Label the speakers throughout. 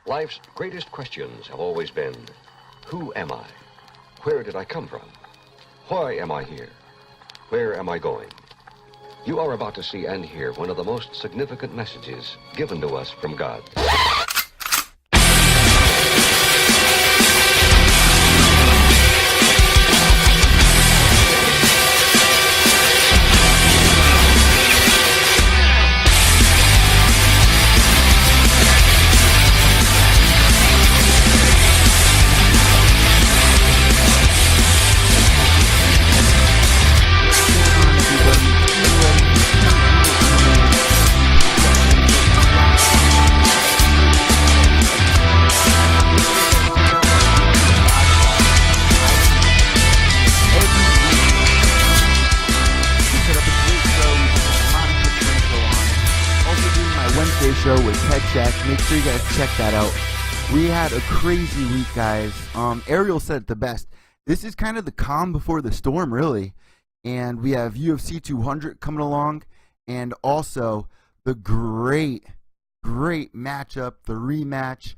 Speaker 1: Life's greatest questions have always been, who am I? Where did I come from? Why am I here? Where am I going? You are about to see and hear one of the most significant messages given to us from God.
Speaker 2: Show with Ted Jack. Make sure you guys check that out. We had a crazy week, guys. Ariel said it the best. This is kind of the calm before the storm, really. And we have UFC 200 coming along, and also the great matchup, the rematch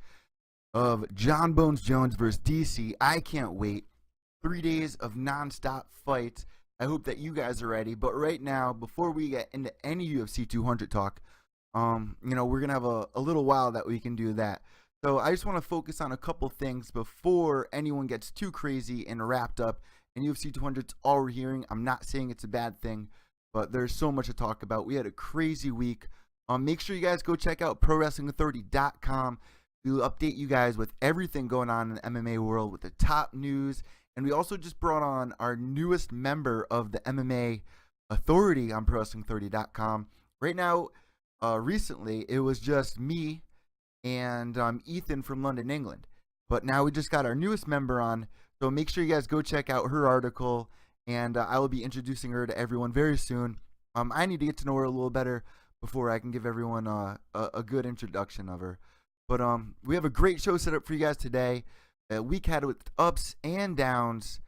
Speaker 2: of Jon Bones Jones versus DC. I can't wait. 3 days of nonstop fights. I hope that you guys are ready. But right now, before we get into any UFC 200 talk, we're going to have a little while that we can do that. So I just want to focus on a couple things before anyone gets too crazy and wrapped up. And UFC 200's all we're hearing. I'm not saying it's a bad thing, but there's so much to talk about. We had a crazy week. Make sure you guys go check out ProWrestlingAuthority.com. We'll update you guys with everything going on in the MMA world with the top news. And we also just brought on our newest member of the MMA Authority on ProWrestlingAuthority.com. Right now, recently, it was just me and Ethan from London, England. But now we just got our newest member on, so make sure you guys go check out her article, and I will be introducing her to everyone very soon. I need to get to know her a little better before I can give everyone a good introduction of her. But we have a great show set up for you guys today. A week had with ups and downs,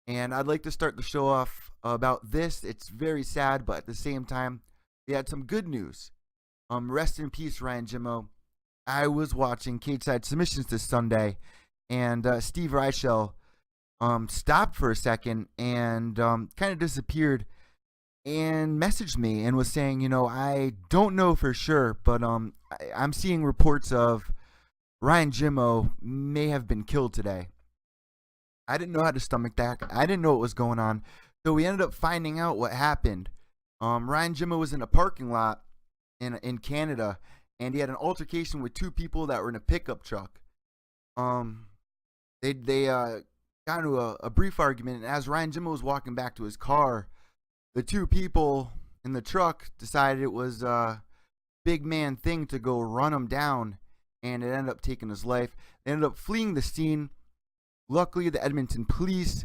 Speaker 2: and I'd like to start the show off about this. It's very sad, but at the same time, we had some good news. Rest in peace, Ryan Jimmo. I was watching Cage Side Submissions this Sunday, and Steve Reichel stopped for a second and kind of disappeared and messaged me and was saying, I don't know for sure, but I'm seeing reports of Ryan Jimmo may have been killed today. I didn't know how to stomach that. I didn't know what was going on. So we ended up finding out what happened. Ryan Jimmo was in a parking lot in Canada, and he had an altercation with two people that were in a pickup truck. They got into a brief argument, and as Ryan Jimmo was walking back to his car, the two people in the truck decided it was a big man thing to go run him down, and it ended up taking his life. They ended up fleeing the scene. Luckily, the Edmonton police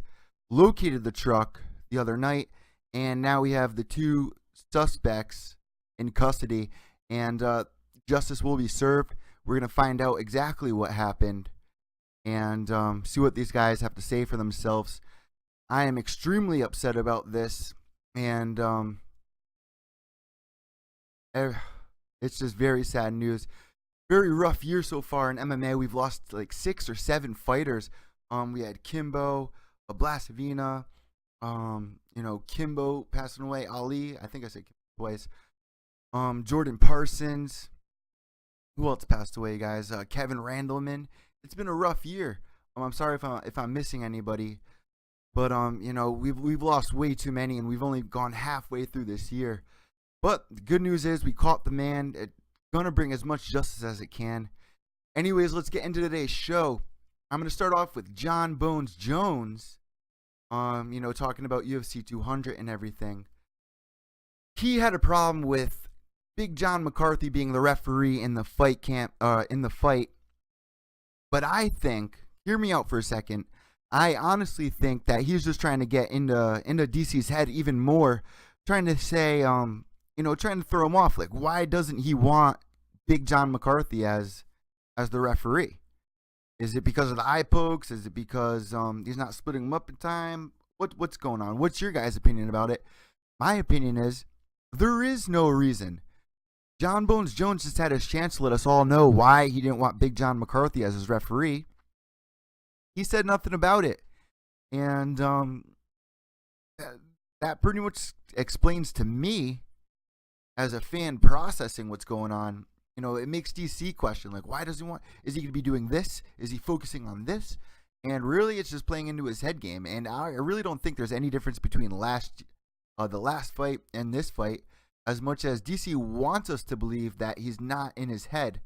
Speaker 2: located the truck the other night, and now we have the two suspects in custody, and justice will be served. We're going to find out exactly what happened and see what these guys have to say for themselves. I am extremely upset about this, and it's just very sad news. Very rough year so far in MMA. We've lost like 6 or 7 fighters. We had Kimbo, Blasavina, Kimbo passing away, Ali, I think I said Kimbo twice. Jordan Parsons. Who else passed away, guys? Kevin Randleman. It's been a rough year. I'm sorry if I'm missing anybody, but we've lost way too many, and we've only gone halfway through this year. But the good news is we caught the man. It's gonna bring as much justice as it can. Anyways, let's get into today's show. I'm gonna start off with Jon Bones Jones. Talking about UFC 200 and everything. He had a problem with Big John McCarthy being the referee in the fight but I think, hear me out for a second, I honestly think that he's just trying to get into DC's head even more, trying to say, trying to throw him off. Like, why doesn't he want Big John McCarthy as the referee? Is it because of the eye pokes? Is it because he's not splitting them up in time? What's going on? What's your guys' opinion about it? My opinion is there is no reason Jon Bones Jones just had his chance to let us all know why he didn't want Big John McCarthy as his referee. He said nothing about it. And that pretty much explains to me, as a fan processing what's going on, it makes DC question, like, why does he want, is he going to be doing this? Is he focusing on this? And really, it's just playing into his head game. And I really don't think there's any difference between the last fight and this fight, as much as DC wants us to believe that he's not in his head.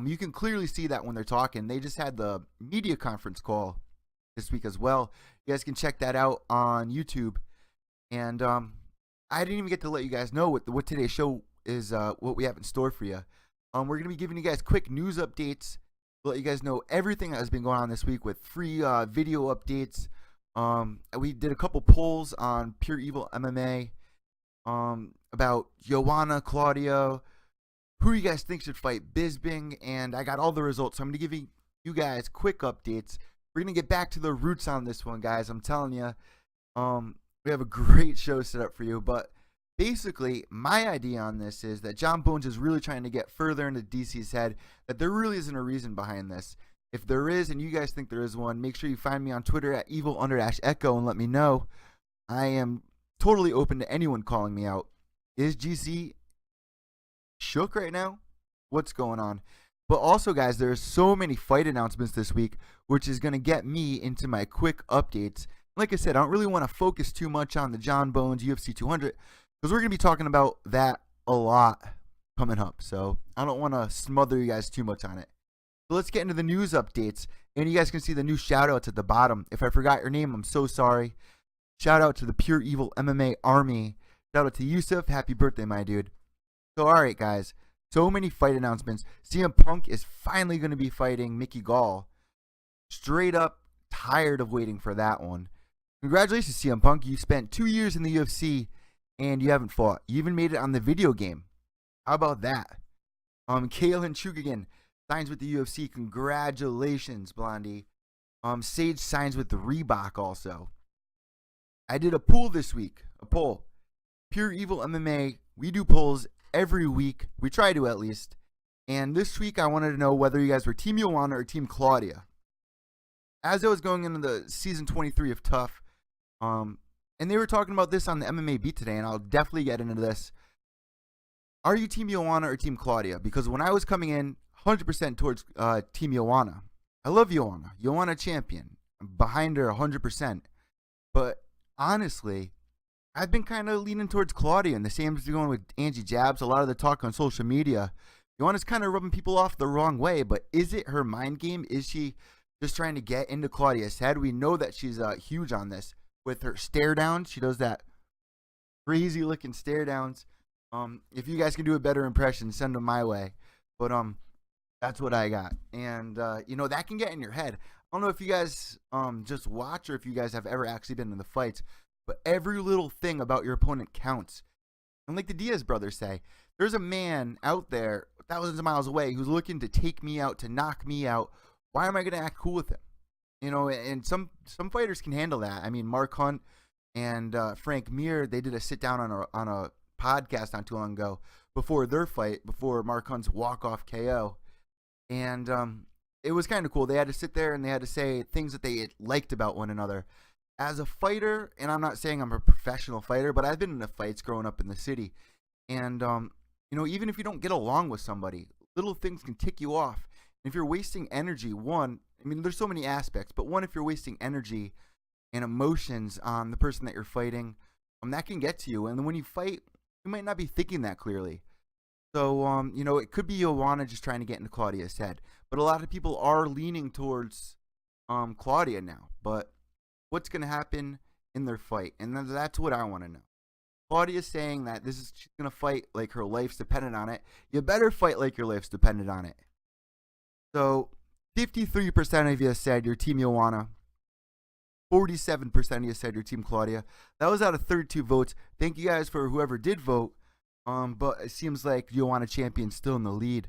Speaker 2: You can clearly see that when they're talking. They just had the media conference call this week as well. You guys can check that out on YouTube. And I didn't even get to let you guys know what today's show is, what we have in store for you. We're going to be giving you guys quick news updates to let you guys know everything that has been going on this week with free video updates. We did a couple polls on Pure Evil MMA about Joanna, Claudia, who you guys think should fight Bisping, and I got all the results. So I'm going to give you guys quick updates. We're going to get back to the roots on this one, guys. I'm telling you, we have a great show set up for you. But basically, my idea on this is that Jon Bones is really trying to get further into DC's head, that there really isn't a reason behind this. If there is, and you guys think there is one, make sure you find me on Twitter at evil_echo and let me know. I am totally open to anyone calling me out. Is GC shook right now? What's going on? But also, guys, there's so many fight announcements this week, which is going to get me into my quick updates. Like I said, I don't really want to focus too much on the Jon Bones UFC 200 because we're going to be talking about that a lot coming up. So I don't want to smother you guys too much on it. So let's get into the news updates. And you guys can see the new shout outs at the bottom. If I forgot your name, I'm so sorry. Shout out to the Pure Evil MMA Army. Shout out to Yusuf. Happy birthday, my dude. So, all right, guys. So many fight announcements. CM Punk is finally going to be fighting Mickey Gall. Straight up tired of waiting for that one. Congratulations, CM Punk. You spent 2 years in the UFC and you haven't fought. You even made it on the video game. How about that? Kaylin Chukagian signs with the UFC. Congratulations, Blondie. Sage signs with the Reebok also. I did a poll this week. A poll. Pure Evil MMA. We do polls every week. We try to, at least. And this week I wanted to know whether you guys were Team Joanna or Team Claudia. As I was going into the season 23 of Tough, and they were talking about this on the MMA Beat today, and I'll definitely get into this. Are you Team Joanna or Team Claudia? Because when I was coming in 100% towards Team Joanna, I love Joanna. Joanna champion. I'm behind her 100%. But honestly, I've been kind of leaning towards Claudia, and the same is going with Angie Jabs. A lot of the talk on social media, Joanna's kind of rubbing people off the wrong way, but is it her mind game? Is she just trying to get into Claudia's head? We know that she's huge on this with her stare downs. She does that crazy looking stare downs. If you guys can do a better impression, send them my way. But that's what I got. And that can get in your head. I don't know if you guys just watch or if you guys have ever actually been in the fights, but every little thing about your opponent counts. And like the Diaz brothers say, there's a man out there thousands of miles away who's looking to take me out, to knock me out. Why am I going to act cool with him? And some fighters can handle that. I mean, Mark Hunt and Frank Mir, they did a sit down on a podcast not too long ago before their fight, before Mark Hunt's walk-off KO. And it was kind of cool. They had to sit there and they had to say things that they liked about one another. As a fighter, and I'm not saying I'm a professional fighter, but I've been in the fights growing up in the city. And, even if you don't get along with somebody, little things can tick you off. And if you're wasting energy, there's so many aspects, but one, if you're wasting energy and emotions on the person that you're fighting, that can get to you. And then when you fight, you might not be thinking that clearly. So, it could be Joanna just trying to get into Claudia's head. But a lot of people are leaning towards Claudia now. But what's going to happen in their fight? And that's what I want to know. Claudia's saying that she's going to fight like her life's dependent on it. You better fight like your life's dependent on it. So, 53% of you said you're Team Joanna. 47% of you said you're Team Claudia. That was out of 32 votes. Thank you guys for whoever did vote. But it seems like Joanna Champion's still in the lead.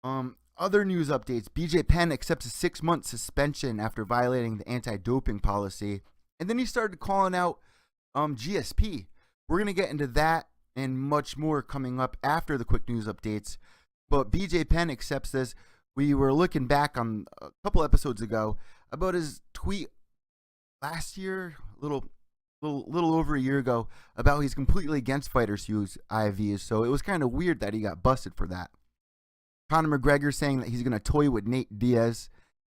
Speaker 2: Other news updates. BJ Penn accepts a 6-month suspension after violating the anti-doping policy. And then he started calling out GSP. We're going to get into that and much more coming up after the quick news updates. But BJ Penn accepts this. We were looking back on a couple episodes ago about his tweet last year, little over a year ago, about he's completely against fighters who use IVs. So it was kind of weird that he got busted for that. Conor McGregor saying that he's going to toy with Nate Diaz.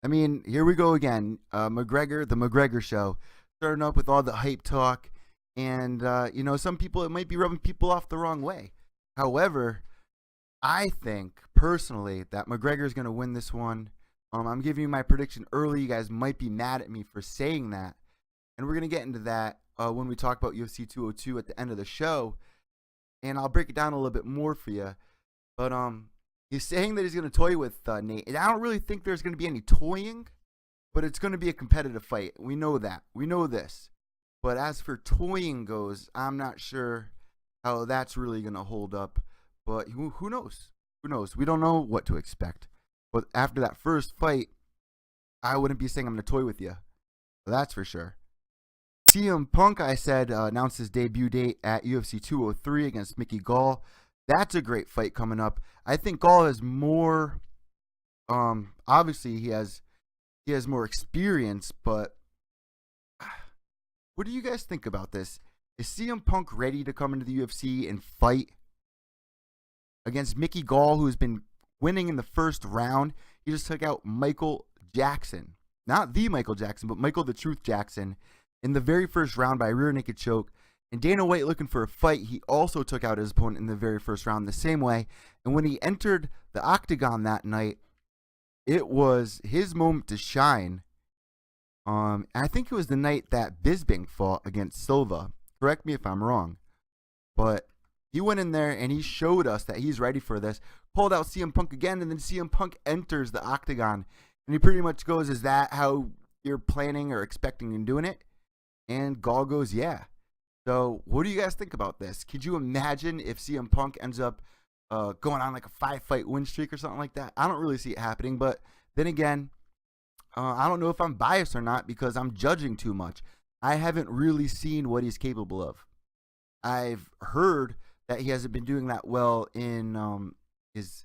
Speaker 2: I mean, here we go again. McGregor, the McGregor show, starting up with all the hype talk. And, some people, it might be rubbing people off the wrong way. However, I think, personally, that McGregor's going to win this one. I'm giving you my prediction early. You guys might be mad at me for saying that. And we're going to get into that when we talk about UFC 202 at the end of the show. And I'll break it down a little bit more for you. But he's saying that he's going to toy with Nate. And I don't really think there's going to be any toying. But it's going to be a competitive fight. We know that. We know this. But as for toying goes, I'm not sure how that's really going to hold up. But who knows? Who knows? We don't know what to expect. But after that first fight, I wouldn't be saying I'm going to toy with you. That's for sure. CM Punk, I said, announced his debut date at UFC 203 against Mickey Gall. That's a great fight coming up. I think Gall has more. Obviously, he has more experience, but what do you guys think about this? Is CM Punk ready to come into the UFC and fight against Mickey Gall, who's been winning in the first round? He just took out Michael Jackson. Not the Michael Jackson, but Michael the Truth Jackson in the very first round by rear naked choke. And Dana White, looking for a fight, he also took out his opponent in the very first round the same way. And when he entered the octagon that night, it was his moment to shine. I think it was the night that Bisping fought against Silva. Correct me if I'm wrong. But he went in there and he showed us that he's ready for this. Pulled out CM Punk again, and then CM Punk enters the octagon. And he pretty much goes, is that how you're planning or expecting and doing it? And Gall goes, yeah. So what do you guys think about this? Could you imagine if CM Punk ends up going on like a 5-fight win streak or something like that? I don't really see it happening. But then again, I don't know if I'm biased or not because I'm judging too much. I haven't really seen what he's capable of. I've heard that he hasn't been doing that well in his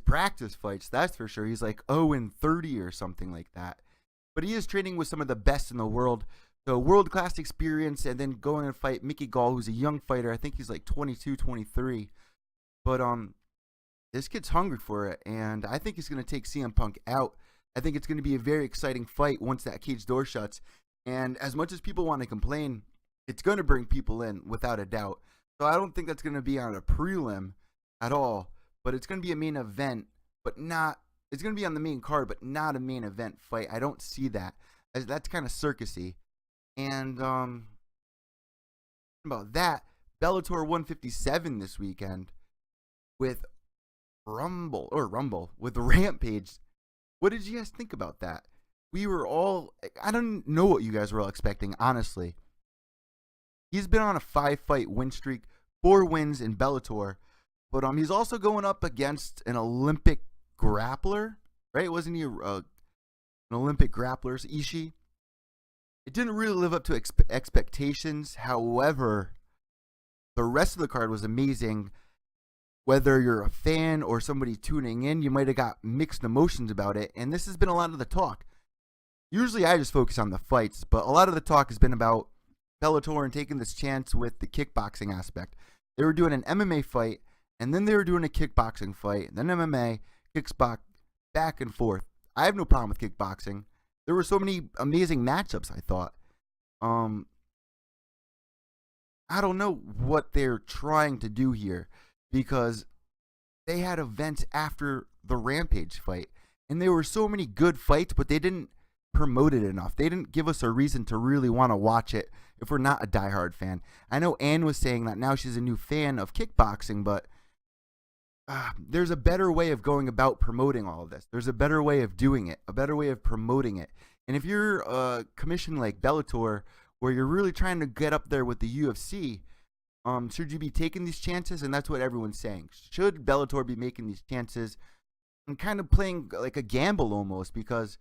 Speaker 2: practice fights. That's for sure. He's like 0-30 or something like that. But he is training with some of the best in the world. So world-class experience, and then going and fight Mickey Gall, who's a young fighter. I think he's like 22, 23. But this kid's hungry for it, and I think he's going to take CM Punk out. I think it's going to be a very exciting fight once that cage door shuts. And as much as people want to complain, it's going to bring people in without a doubt. So I don't think that's going to be on a prelim at all. But it's going to be a main event, but not. It's going to be on the main card, but not a main event fight. I don't see that. That's kind of circusy. And about that, Bellator 157 this weekend with Rumble with Rampage. What did you guys think about that? We were all, I don't know what you guys were all expecting, honestly. He's been on a 5-fight win streak, 4 wins in Bellator, but he's also going up against an Olympic grappler, right? Wasn't he an Olympic grappler, Ishii? It didn't really live up to expectations. However, the rest of the card was amazing. Whether you're a fan or somebody tuning in, you might have got mixed emotions about it. And this has been a lot of the talk. Usually I just focus on the fights, but a lot of the talk has been about Bellator and taking this chance with the kickboxing aspect. They were doing an MMA fight, and then they were doing a kickboxing fight, and then MMA, kickbox, back and forth. I have no problem with kickboxing. There were so many amazing matchups, I thought. I don't know what they're trying to do here because they had events after the Rampage fight. And there were so many good fights, but they didn't promote it enough. They didn't give us a reason to really want to watch it if we're not a diehard fan. I know Ann was saying that now she's a new fan of kickboxing, but there's a better way of going about promoting all of this. There's a better way of doing it, a better way of promoting it. And if you're a commission like Bellator, where you're really trying to get up there with the UFC, should you be taking these chances? And that's what everyone's saying. Should Bellator be making these chances and kind of playing like a gamble almost? Because,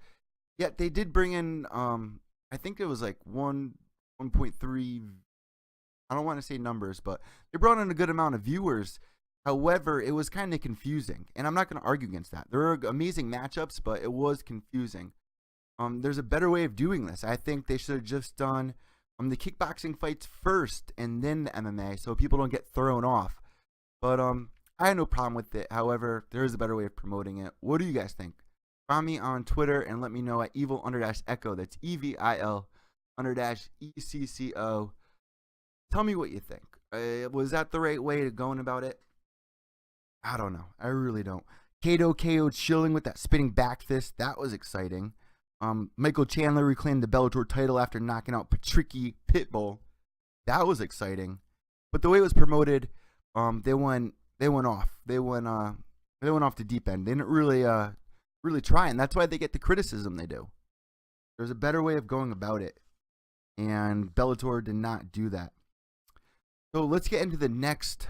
Speaker 2: yeah, they did bring in, I think it was like 1.3, I don't want to say numbers, but they brought in a good amount of viewers. However, it was kind of confusing, and I'm not going to argue against that. There are amazing matchups, but it was confusing. There's a better way of doing this. I think they should have just done the kickboxing fights first and then the MMA, so people don't get thrown off. But I had no problem with it. However, there is a better way of promoting it. What do you guys think? Find me on Twitter and let me know at evil_echo. That's EVIL_ECCO. Tell me what you think. Was that the right way to going about it? I don't know. I really don't. Kato KO'd Schilling with that spinning back fist. That was exciting. Michael Chandler reclaimed the Bellator title after knocking out Patricky Pitbull. That was exciting. But the way it was promoted, they went off. They went off the deep end. They didn't really try, and that's why they get the criticism they do. There's a better way of going about it, and Bellator did not do that. So let's get into the next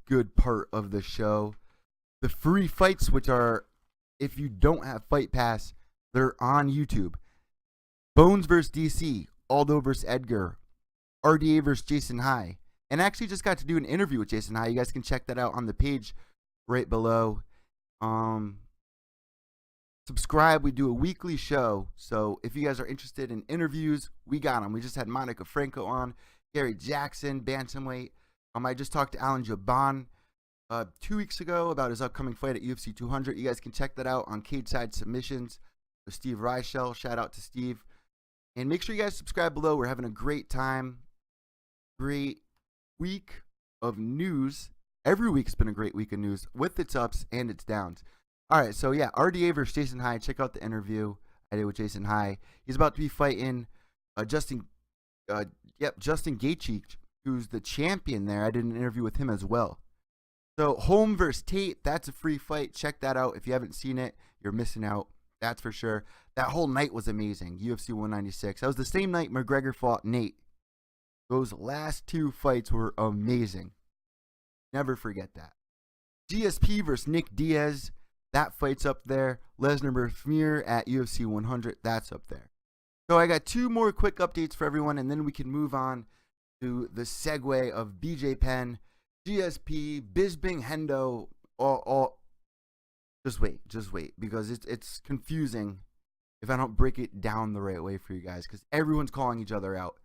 Speaker 2: good part of the show, the free fights, which are, if you don't have Fight Pass, they're on YouTube. Bones vs. DC, Aldo vs. Edgar, RDA vs. Jason High, and I actually just got to do an interview with Jason High. You guys can check that out on the page right below. Subscribe. We do a weekly show, so if you guys are interested in interviews, we got them. We just had Monica Franco on, Gary Jackson, bantamweight. I just talked to Alan Jabon 2 weeks ago about his upcoming fight at UFC 200. You guys can check that out on Cage Side Submissions with Steve Reichel. Shout out to Steve. And make sure you guys subscribe below. We're having a great time. Great week of news. Every week's been a great week of news with its ups and its downs. All right, so yeah, RDA versus Jason High. Check out the interview I did with Jason High. He's about to be fighting Justin Gaethje, who's the champion there. I did an interview with him as well. So Holm versus Tate, that's a free fight. Check that out. If you haven't seen it, you're missing out. That's for sure. That whole night was amazing. UFC 196. That was the same night McGregor fought Nate. Those last two fights were amazing. Never forget that. GSP versus Nick Diaz. That fight's up there. Lesnar versus Mir at UFC 100. That's up there. So I got two more quick updates for everyone, and then we can move on to the segue of BJ Penn, GSP, Bisping, Hendo, all. Just wait, because it's confusing if I don't break it down the right way for you guys, because everyone's calling each other out.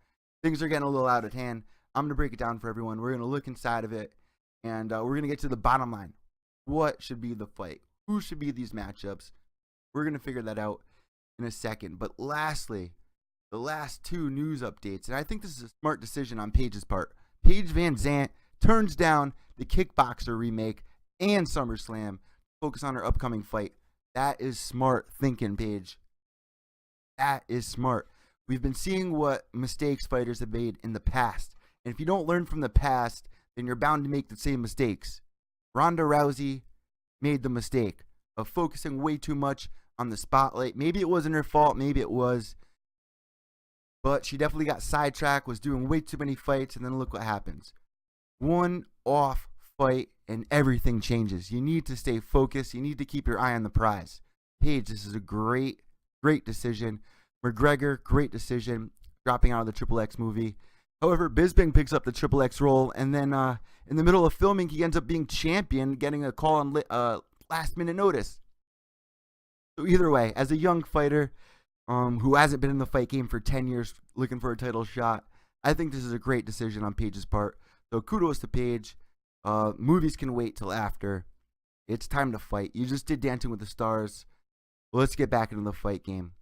Speaker 2: Things are getting a little out of hand. I'm going to break it down for everyone. We're going to look inside of it, and we're going to get to the bottom line. What should be the fight? Who should be these matchups? We're going to figure that out in a second. But lastly, the last two news updates, and I think this is a smart decision on Paige's part. Paige Van Zant turns down the Kickboxer remake and SummerSlam to focus on her upcoming fight. That is smart thinking, Paige. That is smart. We've been seeing what mistakes fighters have made in the past. And if you don't learn from the past, then you're bound to make the same mistakes. Ronda Rousey made the mistake of focusing way too much on the spotlight. Maybe it wasn't her fault, maybe it was. But she definitely got sidetracked, was doing way too many fights, and then look what happens. One off fight and everything changes. You need to stay focused. You need to keep your eye on the prize. Paige, this is a great decision. McGregor, great decision, dropping out of the Triple X movie. However, Bisping picks up the Triple X role, and then in the middle of filming, he ends up being champion, getting a call on last-minute notice. So either way, as a young fighter who hasn't been in the fight game for 10 years looking for a title shot, I think this is a great decision on Paige's part. So kudos to Paige. Movies can wait till after. It's time to fight. You just did Dancing with the Stars. Let's get back into the fight game.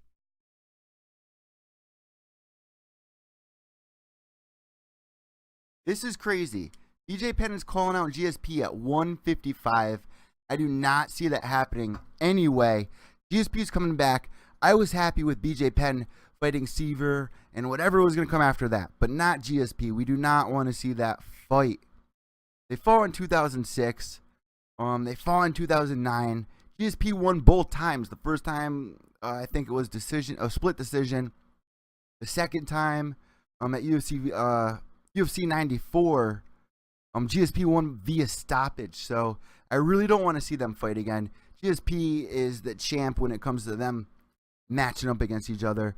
Speaker 2: This is crazy. BJ Penn is calling out GSP at 155. I do not see that happening anyway. GSP is coming back. I was happy with BJ Penn fighting Seaver and whatever was going to come after that, but not GSP. We do not want to see that fight. They fought in 2006. They fought in 2009. GSP won both times. The first time, I think it was a split decision. The second time, at UFC 94, GSP won via stoppage. So I really don't want to see them fight again. GSP is the champ when it comes to them matching up against each other.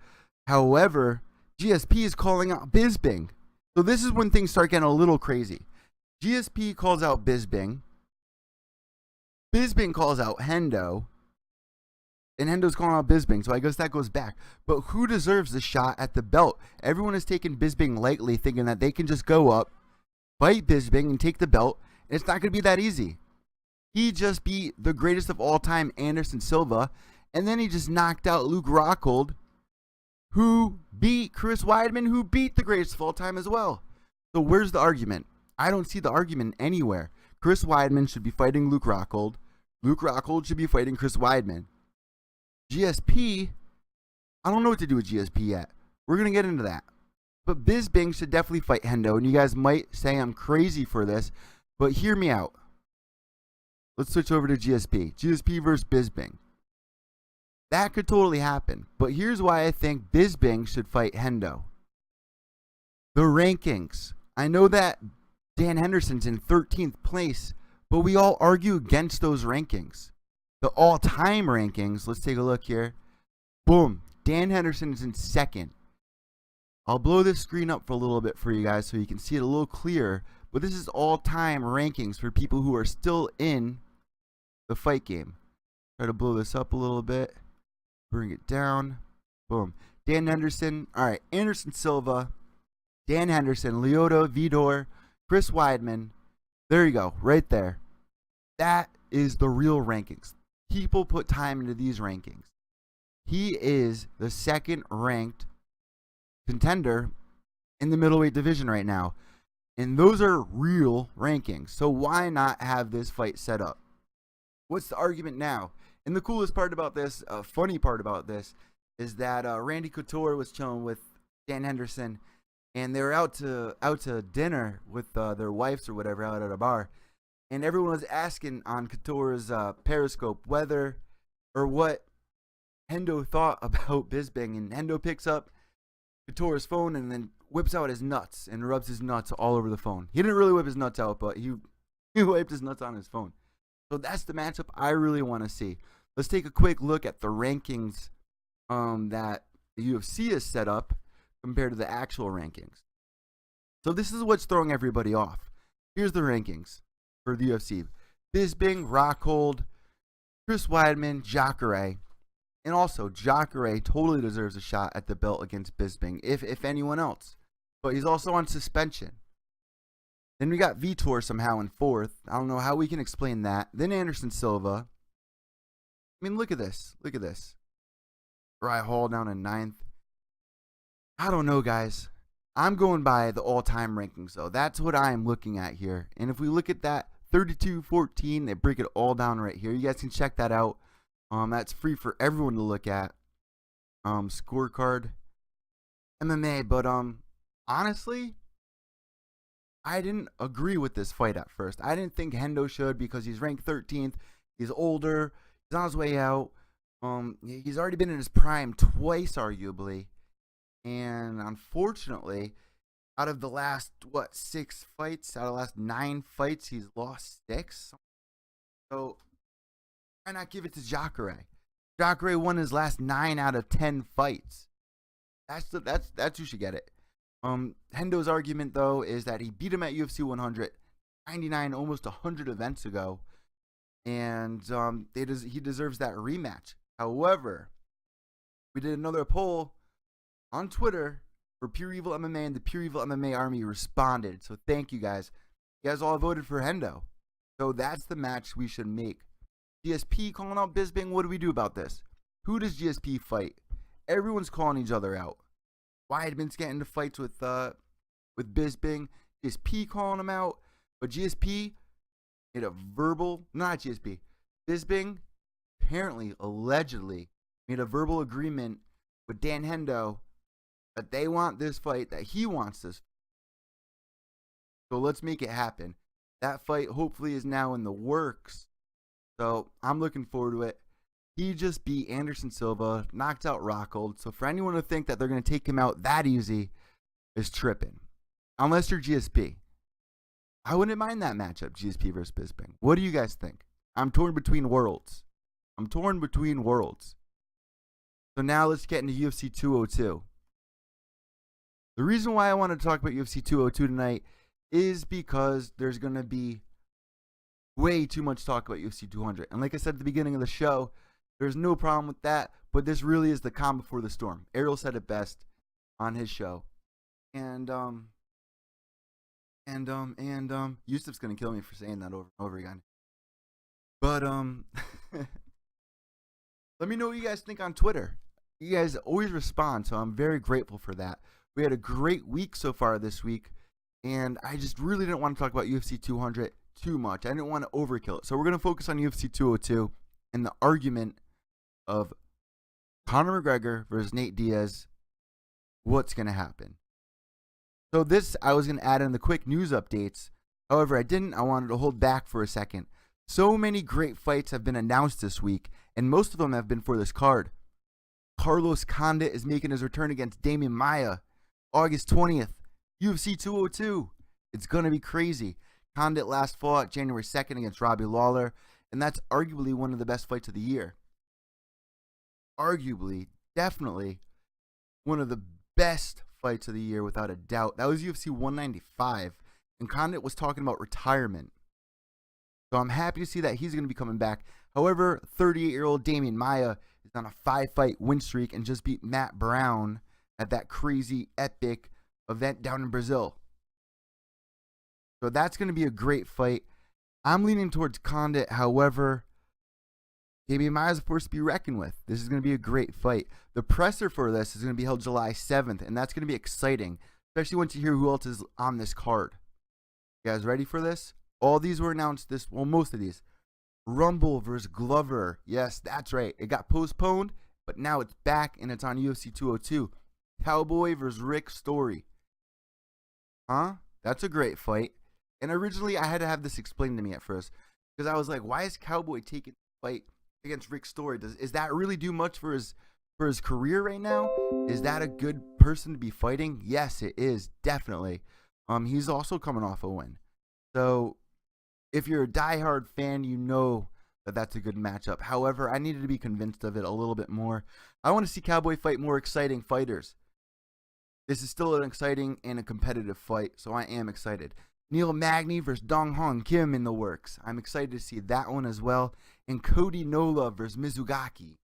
Speaker 2: However, GSP is calling out Bisping. So this is when things start getting a little crazy. GSP calls out Bisping. Bisping calls out Hendo. And Hendo's calling out Bisping, so I guess that goes back. But who deserves the shot at the belt? Everyone is taking Bisping lightly, thinking that they can just go up, fight Bisping, and take the belt. And it's not going to be that easy. He just beat the greatest of all time, Anderson Silva, and then he just knocked out Luke Rockhold, who beat Chris Weidman, who beat the greatest of all time as well. So where's the argument? I don't see the argument anywhere. Chris Weidman should be fighting Luke Rockhold. Luke Rockhold should be fighting Chris Weidman. GSP, I don't know what to do with GSP yet. We're going to get into that. But Bisping should definitely fight Hendo. And you guys might say I'm crazy for this, but hear me out. Let's switch over to GSP. GSP versus Bisping. That could totally happen. But here's why I think Bisping should fight Hendo. The rankings. I know that Dan Henderson's in 13th place, but we all argue against those rankings. The all-time rankings, let's take a look here. Boom. Dan Henderson is in 2nd. I'll blow this screen up for a little bit for you guys so you can see it a little clearer. But this is all-time rankings for people who are still in the fight game. Try to blow this up a little bit. Bring it down. Boom. Dan Henderson. All right. Anderson Silva. Dan Henderson. Lyoto. Vidor. Chris Weidman. There you go. Right there. That is the real rankings. People put time into these rankings. He is the 2nd ranked contender in the middleweight division right now. And those are real rankings. So why not have this fight set up? What's the argument now? And the coolest part about this, funny part about this, is that Randy Couture was chilling with Dan Henderson, and they were out to dinner with their wives or whatever out at a bar. And everyone was asking on Couture's Periscope whether or what Hendo thought about Bisping. And Hendo picks up Couture's phone and then whips out his nuts and rubs his nuts all over the phone. He didn't really whip his nuts out, but he wiped his nuts on his phone. So that's the matchup I really want to see. Let's take a quick look at the rankings that the UFC has set up compared to the actual rankings. So this is what's throwing everybody off. Here's the rankings for the UFC. Bisping, Rockhold, Chris Weidman, Jacare. And also, Jacare totally deserves a shot at the belt against Bisping, if anyone else. But he's also on suspension. Then we got Vitor somehow in 4th. I don't know how we can explain that. Then Anderson Silva. I mean, look at this. Look at this. Uriah Hall down in 9th. I don't know, guys. I'm going by the all-time rankings, though. That's what I'm looking at here. And if we look at that, 32-14, they break it all down right here. You guys can check that out. That's free for everyone to look at. Scorecard. MMA. But honestly, I didn't agree with this fight at first. I didn't think Hendo should because he's ranked 13th. He's older. He's on his way out. He's already been in his prime twice, arguably. And unfortunately, out of the last, 6 fights? Out of the last 9 fights, he's lost 6. So, why not give it to Jacare? Jacare won his last 9 out of 10 fights. That's who should get it. Hendo's argument, though, is that he beat him at UFC 100, 99, almost 100 events ago. And he deserves that rematch. However, we did another poll on Twitter for Pure Evil MMA, and the Pure Evil MMA Army responded. So thank you guys. You guys all voted for Hendo. So that's the match we should make. GSP calling out Bisping. What do we do about this? Who does GSP fight? Everyone's calling each other out. Weidman's getting into fights with Bisping. GSP calling him out. But GSP made a verbal, not GSP. Bisping apparently, allegedly, made a verbal agreement with Dan Hendo that they want this fight, that he wants this. So let's make it happen. That fight hopefully is now in the works. So I'm looking forward to it. He just beat Anderson Silva, knocked out Rockhold. So for anyone to think that they're going to take him out that easy is tripping. Unless you're GSP. I wouldn't mind that matchup, GSP versus Bisping. What do you guys think? I'm torn between worlds. So now let's get into UFC 202. The reason why I wanted to talk about UFC 202 tonight is because there's going to be way too much talk about UFC 200. And like I said at the beginning of the show, there's no problem with that, but this really is the calm before the storm. Ariel said it best on his show. And Yusuf's going to kill me for saying that over and over again. But let me know what you guys think on Twitter. You guys always respond, so I'm very grateful for that. We had a great week so far this week, and I just really didn't want to talk about UFC 200 too much. I didn't want to overkill it. So we're going to focus on UFC 202 and the argument of Conor McGregor versus Nate Diaz. What's going to happen? So this, I was going to add in the quick news updates. However, I didn't. I wanted to hold back for a second. So many great fights have been announced this week, and most of them have been for this card. Carlos Condit is making his return against Damian Maia, August 20th, UFC 202. It's going to be crazy. Condit last fought January 2nd against Robbie Lawler, and that's arguably one of the best fights of the year. Arguably, definitely, one of the best fights of the year without a doubt. That was UFC 195, and Condit was talking about retirement. So I'm happy to see that he's going to be coming back. However, 38-year-old Damian Maia is on a 5-fight win streak and just beat Matt Brown at that crazy epic event down in Brazil. So that's going to be a great fight. I'm leaning towards Condit. However, Damian Maia is a force to be reckoned with. This is going to be a great fight. The presser for this is going to be held July 7th, and that's going to be exciting, especially once you hear who else is on this card. You guys ready for this? All these were announced most of these. Rumble versus Glover. Yes, that's right. It got postponed, but now it's back and it's on UFC 202. Cowboy versus Rick Story. Huh? That's a great fight. And originally I had to have this explained to me at first, because I was like, why is Cowboy taking the fight against Rick Story? Is that really do much for his career right now? Is that a good person to be fighting? Yes, it is, definitely. He's also coming off a win. So if you're a diehard fan, you know that that's a good matchup. However, I needed to be convinced of it a little bit more. I want to see Cowboy fight more exciting fighters. This is still an exciting and a competitive fight, so I am excited. Neil Magny versus Dong Hong Kim in the works. I'm excited to see that one as well. And Cody Nola versus Mizugaki.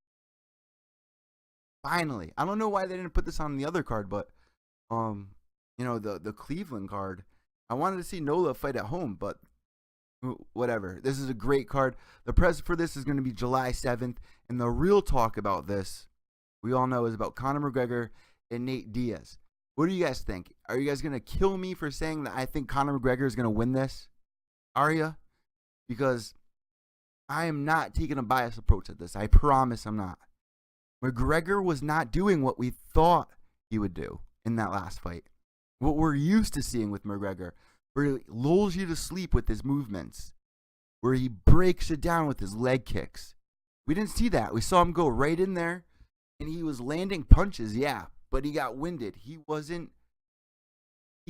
Speaker 2: Finally. I don't know why they didn't put this on the other card, but the Cleveland card. I wanted to see Nola fight at home, but whatever. This is a great card. The press for this is going to be July 7th, and the real talk about this, we all know, is about Conor McGregor and Nate Diaz. What do you guys think? Are you guys going to kill me for saying that I think Conor McGregor is going to win this? Are you? Because I am not taking a biased approach at this. I promise I'm not. McGregor was not doing what we thought he would do in that last fight. What we're used to seeing with McGregor, where he lulls you to sleep with his movements, where he breaks it down with his leg kicks. We didn't see that. We saw him go right in there, and he was landing punches, yeah, but he got winded. He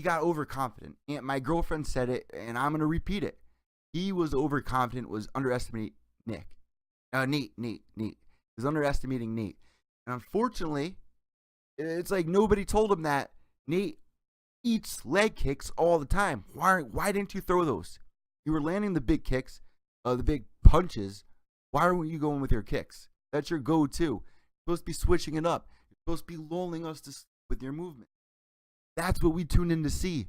Speaker 2: got overconfident. And my girlfriend said it, and I'm going to repeat it. He was overconfident, was underestimating Nate. He was underestimating Nate. And unfortunately, it's like nobody told him that Nate eats leg kicks all the time. Why didn't you throw those? You were landing the big kicks, the big punches. Why weren't you going with your kicks? That's your go-to. You're supposed to be switching it up. You're supposed to be lulling us to sleep with your movement. That's what we tuned in to see.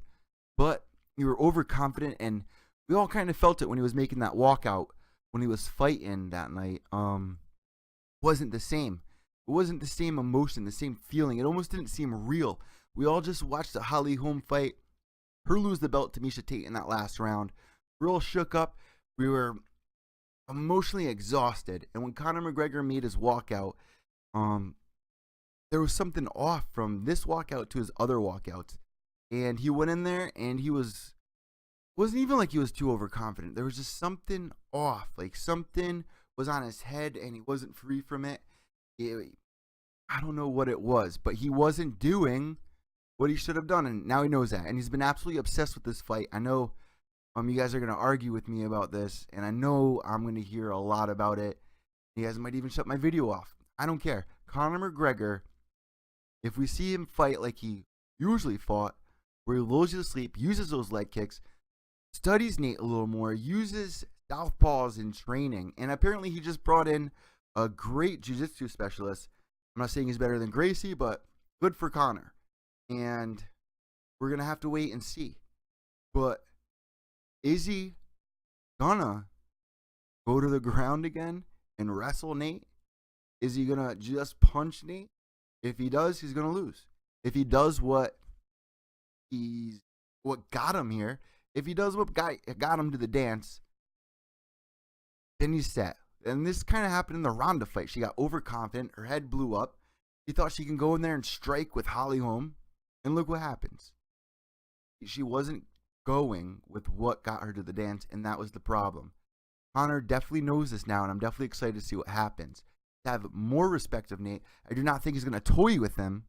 Speaker 2: But you were overconfident, and we all kind of felt it when he was making that walkout, when he was fighting that night. Wasn't the same. It wasn't the same emotion, the same feeling. It almost didn't seem real. We all just watched the Holly Holm fight, her lose the belt to Miesha Tate in that last round. We were all shook up. We were emotionally exhausted. And when Conor McGregor made his walkout, there was something off from this walkout to his other walkouts. And he went in there, and he wasn't even like he was too overconfident. There was just something off. Like something was on his head, and he wasn't free from it. I don't know what it was, but he wasn't doing what he should have done, and now he knows that. And he's been absolutely obsessed with this fight. I know you guys are going to argue with me about this, and I know I'm going to hear a lot about it. You guys might even shut my video off. I don't care. Conor McGregor, if we see him fight like he usually fought, where he lulls you to sleep, uses those leg kicks, studies Nate a little more, uses southpaws in training, and apparently he just brought in a great jiu-jitsu specialist. I'm not saying he's better than Gracie, but good for Conor. And we're going to have to wait and see. But is he gonna go to the ground again and wrestle Nate? Is he gonna just punch Nate? If he does, he's gonna lose. If he does what got him here, if he does what got him to the dance, then he's set. And this kind of happened in the Ronda fight. She got overconfident. Her head blew up. She thought she can go in there and strike with Holly Holm. And look what happens. She wasn't going with what got her to the dance, and that was the problem. Conor definitely knows this now, and I'm definitely excited to see what happens. To have more respect of Nate, I do not think he's going to toy with him.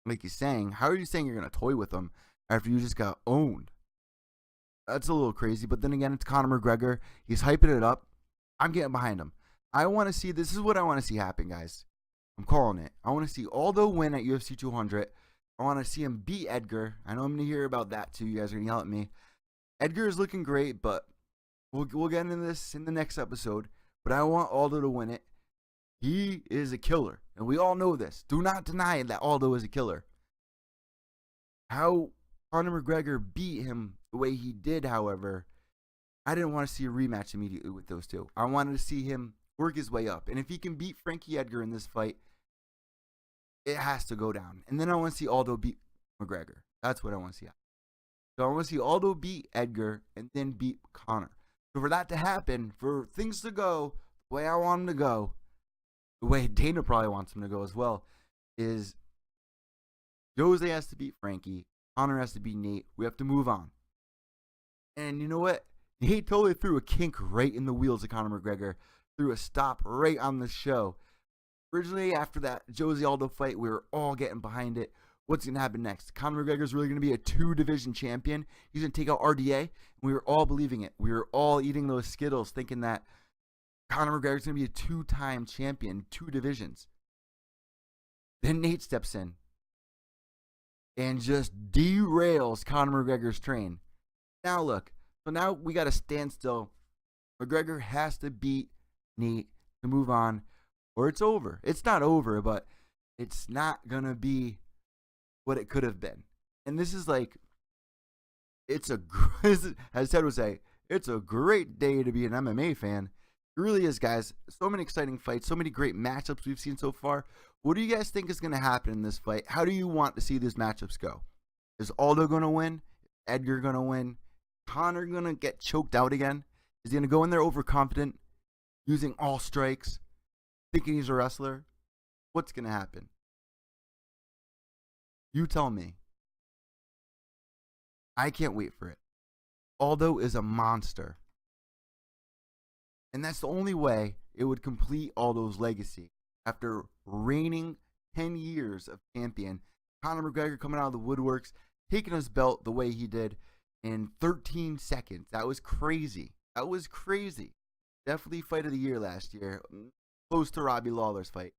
Speaker 2: Like he's saying, how are you saying you're going to toy with him after you just got owned? That's a little crazy, but then again, it's Conor McGregor. He's hyping it up. I'm getting behind him. I want to see, this is what I want to see happen, guys. I'm calling it. I want to see Aldo win at UFC 200. I want to see him beat Edgar. I know I'm going to hear about that too. You guys are going to yell at me. Edgar is looking great, but we'll get into this in the next episode. But I want Aldo to win it. He is a killer, and we all know this. Do not deny that Aldo is a killer. How Conor McGregor beat him the way he did, however, I didn't want to see a rematch immediately with those two. I wanted to see him work his way up. And if he can beat Frankie Edgar in this fight, it has to go down. And then I want to see Aldo beat McGregor. That's what I want to see. So I want to see Aldo beat Edgar and then beat Conor. So for that to happen, for things to go the way I want them to go, the way Dana probably wants them to go as well, is Jose has to beat Frankie. Conor has to beat Nate. We have to move on. And you know what? Nate totally threw a kink right in the wheels of Conor McGregor. Threw a stop right on the show. Originally, after that Jose Aldo fight, we were all getting behind it. What's going to happen next? Conor McGregor's really going to be a 2-division champion. He's going to take out RDA. And we were all believing it. We were all eating those Skittles thinking that Conor McGregor's going to be a 2-time champion, 2 divisions. Then Nate steps in and just derails Conor McGregor's train. Now look. So now we got to stand still. McGregor has to beat Nate to move on, or it's over. It's not over, but it's not going to be what it could have been. And this is like, as Ted would say, it's a great day to be an MMA fan. It really is, guys. So many exciting fights, so many great matchups we've seen so far. What do you guys think is going to happen in this fight? How do you want to see these matchups go? Is Aldo going to win? Is Edgar going to win? Conor going to get choked out again? Is he going to go in there overconfident, using all strikes, thinking he's a wrestler? What's going to happen? You tell me. I can't wait for it. Aldo is a monster. And that's the only way it would complete Aldo's legacy. After reigning 10 years of champion, Conor McGregor coming out of the woodworks, taking his belt the way he did in 13 seconds. That was crazy. That was crazy. Definitely fight of the year last year. Close to Robbie Lawler's fight.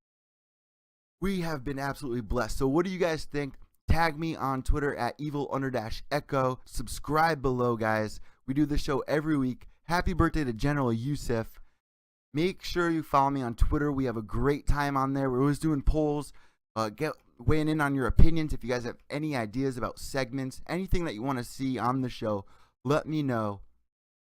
Speaker 2: We have been absolutely blessed. So what do you guys think? Tag me on Twitter at evil_echo. Subscribe below, guys. We do this show every week. Happy birthday to General Yusuf. Make sure you follow me on Twitter. We have a great time on there. We're always doing polls. Get weighing in on your opinions. If you guys have any ideas about segments, anything that you want to see on the show, let me know,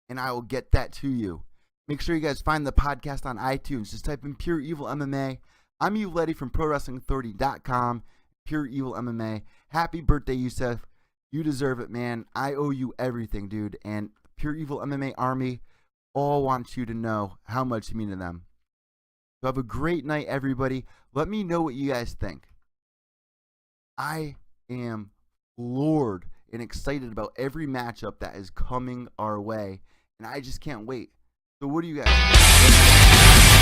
Speaker 2: and I will get that to you. Make sure you guys find the podcast on iTunes. Just type in Pure Evil MMA. I'm Evil Eddie from ProWrestlingAuthority.com. Pure Evil MMA. Happy birthday, Yusuf. You deserve it, man. I owe you everything, dude. And Pure Evil MMA Army all want you to know how much you mean to them. So have a great night, everybody. Let me know what you guys think. I am floored and excited about every matchup that is coming our way, and I just can't wait. So what do you guys think?